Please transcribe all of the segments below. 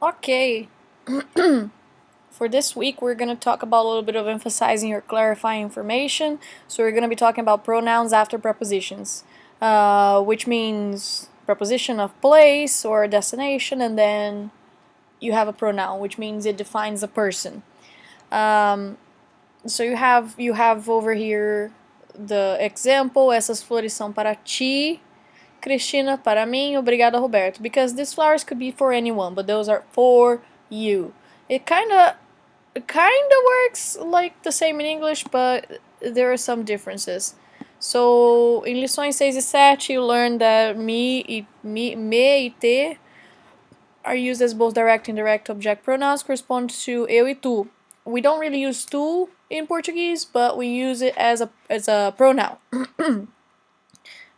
Okay, for this week we're going to talk about a little bit of emphasizing or clarifying information. So we're going to be talking about pronouns after prepositions, which means preposition of place or destination, and then you have a pronoun, which means it defines a person. Um, so you have over here the example: essas flores são para ti, Cristina, para mim, obrigada, Roberto. Because these flowers could be for anyone, but those are for you. It kind of works like the same in English, but there are some differences. So, em lições 6 e 7, you learn that me e te are used as both direct and indirect object pronouns, correspond to eu e tu. We don't really use tu in Portuguese, but we use it as a pronoun.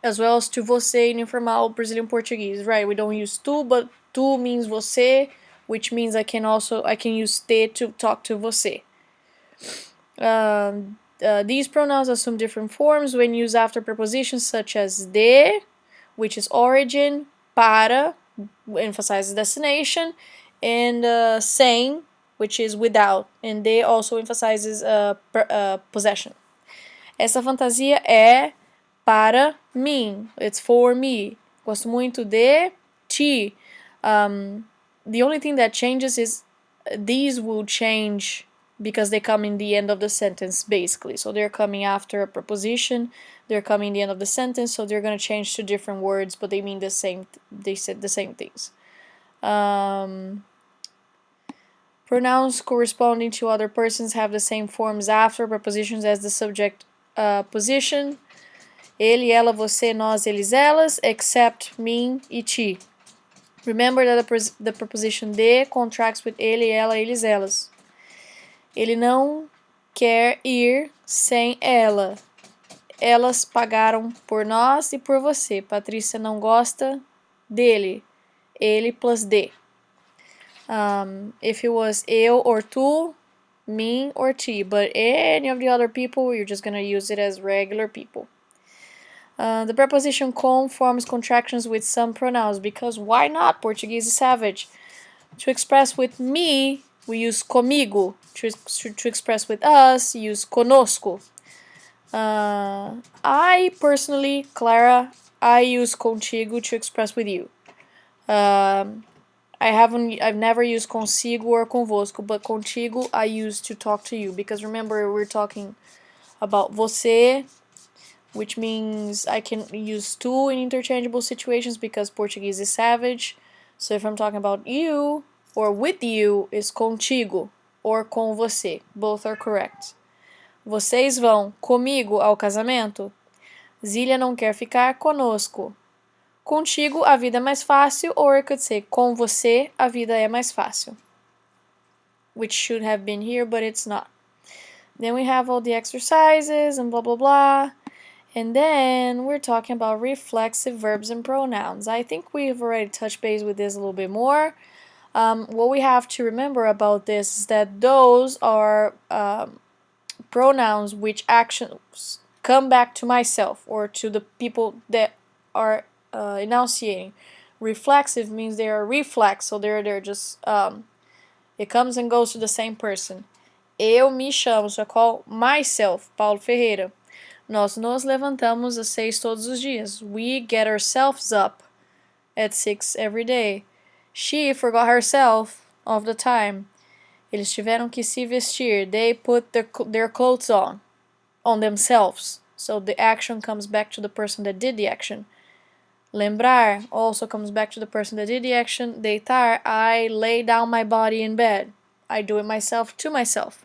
As well as to você in informal Brazilian Portuguese, right? We don't use tu, but tu means você, which means I can use te to talk to você. These pronouns assume different forms when used after prepositions such as de, which is origin, para, emphasizes destination, and sem, which is without, and de also emphasizes possession. Essa fantasia é para mim. It's for me. Gosto muito de ti. The only thing that changes is these will change because they come in the end of the sentence, basically. So they're coming after a preposition, they're coming in the end of the sentence, so they're going to change to different words, but they mean the same. They said the same things. Pronouns corresponding to other persons have the same forms after prepositions as the subject position. Ele, ela, você, nós, eles, elas, except, mim e ti. Remember that the preposition de contracts with ele, ela, eles, elas. Ele não quer ir sem ela. Elas pagaram por nós e por você. Patrícia não gosta dele. Ele plus de. If it was eu or tu, mim or ti, but any of the other people, you're just gonna use it as regular people. The preposition com forms contractions with some pronouns because why not? Portuguese is savage. To express with me, we use comigo. To express with us, use conosco. I personally, Clara, I use contigo to express with you. I've never used consigo or convosco, but contigo I use to talk to you because remember we're talking about você, which means I can use tu in interchangeable situations because Portuguese is savage. So if I'm talking about you or with you, is contigo or com você. Both are correct. Vocês vão comigo ao casamento? Zília não quer ficar conosco. Contigo a vida é mais fácil, or I could say com você a vida é mais fácil. Which should have been here, but it's not. Then we have all the exercises and blah blah blah. And then we're talking about reflexive verbs and pronouns. I think we've already touched base with this a little bit more. What we have to remember about this is that those are pronouns which actions come back to myself or to the people that are enunciating. Reflexive means they are reflex, so they're just it comes and goes to the same person. Eu me chamo, so I call myself Paulo Ferreira. Nós nos levantamos às 6 todos os dias. We get ourselves up at 6 every day. She forgot herself all the time. Eles tiveram que se vestir. They put their clothes on themselves. So the action comes back to the person that did the action. Lembrar also comes back to the person that did the action. Deitar, I lay down my body in bed. I do it myself to myself.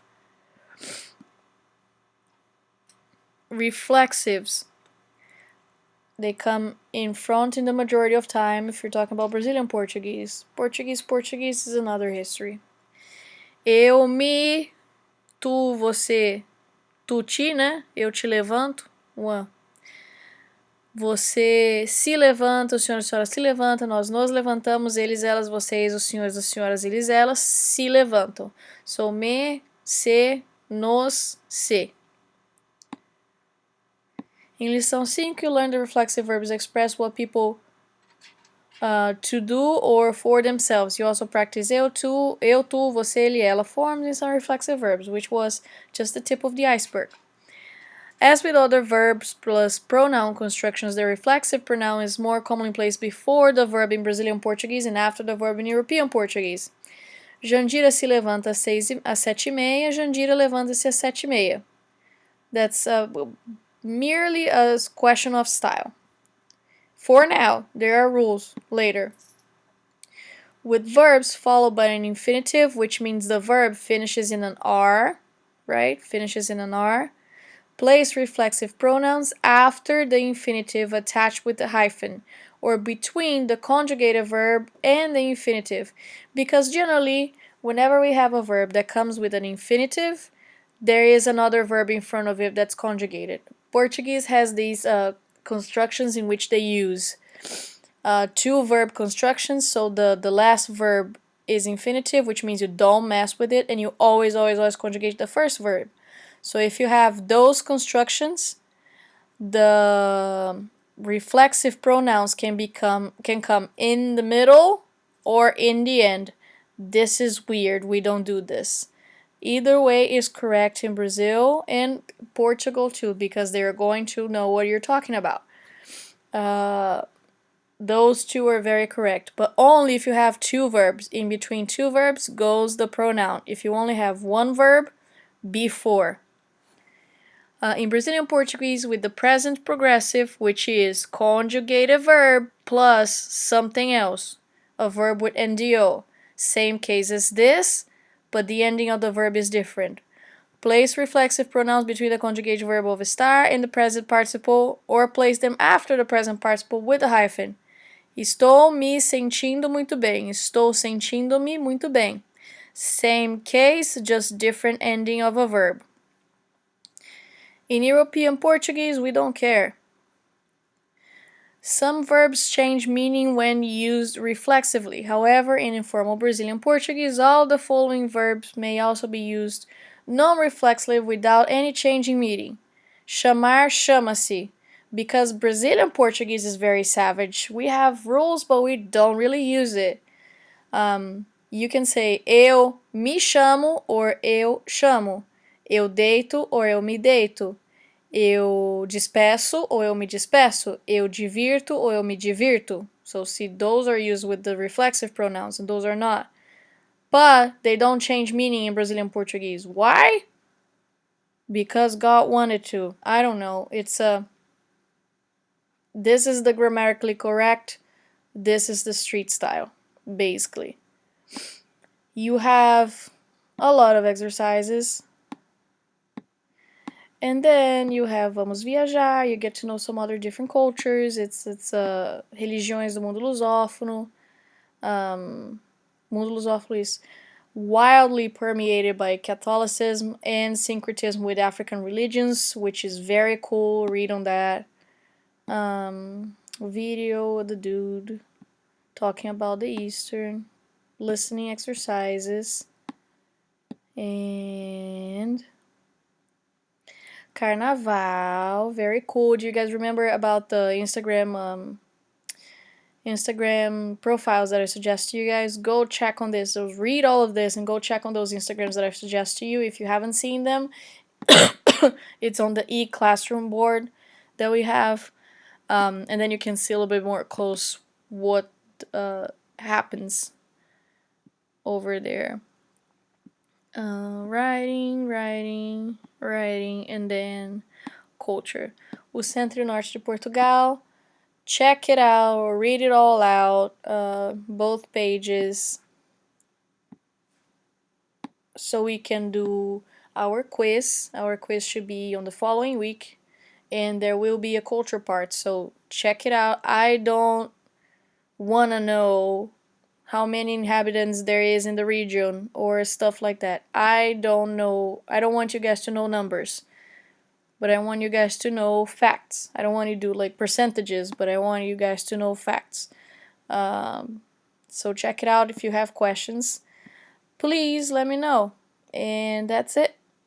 Reflexives, they come in front in the majority of time if you're talking about Brazilian Portuguese. Portuguese is another history. Eu me, tu, você, tu te, né? Eu te levanto. One. Você se levanta, o senhor e a senhora se levanta, nós nos levantamos, eles, elas, vocês, os senhores, as senhoras, eles, elas se levantam. So, me, se, nos, se. Em lição 5, you learn the reflexive verbs express what people to do or for themselves. You also practice eu, tu, você, ele, ela forms in some reflexive verbs, which was just the tip of the iceberg. As with other verbs plus pronoun constructions, the reflexive pronoun is more commonly placed before the verb in Brazilian Portuguese and after the verb in European Portuguese. Jandira se levanta às 7h30, Jandira levanta-se às 7h30. That's merely a question of style. For now, there are rules later. With verbs followed by an infinitive, which means the verb finishes in an R, right? Finishes in an R. Place reflexive pronouns after the infinitive attached with the hyphen, or between the conjugated verb and the infinitive, because generally, whenever we have a verb that comes with an infinitive, there is another verb in front of it that's conjugated. Portuguese has these constructions in which they use two verb constructions, so the last verb is infinitive, which means you don't mess with it, and you always conjugate the first verb. So if you have those constructions, the reflexive pronouns can come in the middle or in the end. This is weird. We don't do this. Either way is correct in Brazil and Portugal too, because they're going to know what you're talking about. Those two are very correct, but only if you have two verbs. In between two verbs goes the pronoun. If you only have one verb, before. In Brazilian Portuguese, with the present progressive, which is conjugated verb plus something else, a verb with NDO. Same case as this, but the ending of the verb is different. Place reflexive pronouns between the conjugated verb of estar and the present participle, or place them after the present participle with a hyphen. Estou me sentindo muito bem. Estou sentindo-me muito bem. Same case, just different ending of a verb. In European Portuguese, we don't care. Some verbs change meaning when used reflexively. However, in informal Brazilian Portuguese, all the following verbs may also be used non-reflexively without any change in meaning. Chamar, chama-se. Because Brazilian Portuguese is very savage, we have rules, but we don't really use it. You can say eu me chamo or eu chamo. Eu deito or eu me deito. Eu despeço ou eu me despeço. Eu divirto ou eu me divirto. So see, those are used with the reflexive pronouns and those are not. But they don't change meaning in Brazilian Portuguese. Why? Because God wanted to. I don't know. This is the grammatically correct. This is the street style, basically. You have a lot of exercises. And then you have Vamos Viajar, you get to know some other different cultures. It's religiões do mundo lusófono. Mundo lusófono is wildly permeated by Catholicism and syncretism with African religions, which is very cool. Read on that. Video of the dude talking about the Easter, listening exercises, and Carnaval, very cool. Do you guys remember about the Instagram profiles that I suggest to you guys? Go check on this. So read all of this and go check on those Instagrams that I suggest to you. If you haven't seen them, it's on the e-classroom board that we have. And then you can see a little bit more close what happens over there. Writing, and then culture. O Centro e Norte de Portugal. Check it out, or read it all out, both pages, so we can do our quiz. Our quiz should be on the following week, and there will be a culture part, so check it out. I don't want to know how many inhabitants there is in the region or stuff like that. I don't know. I don't want you guys to know numbers, but I want you guys to know facts. I don't want you to do like percentages, but I want you guys to know facts. So check it out. If you have questions, please let me know. And that's it.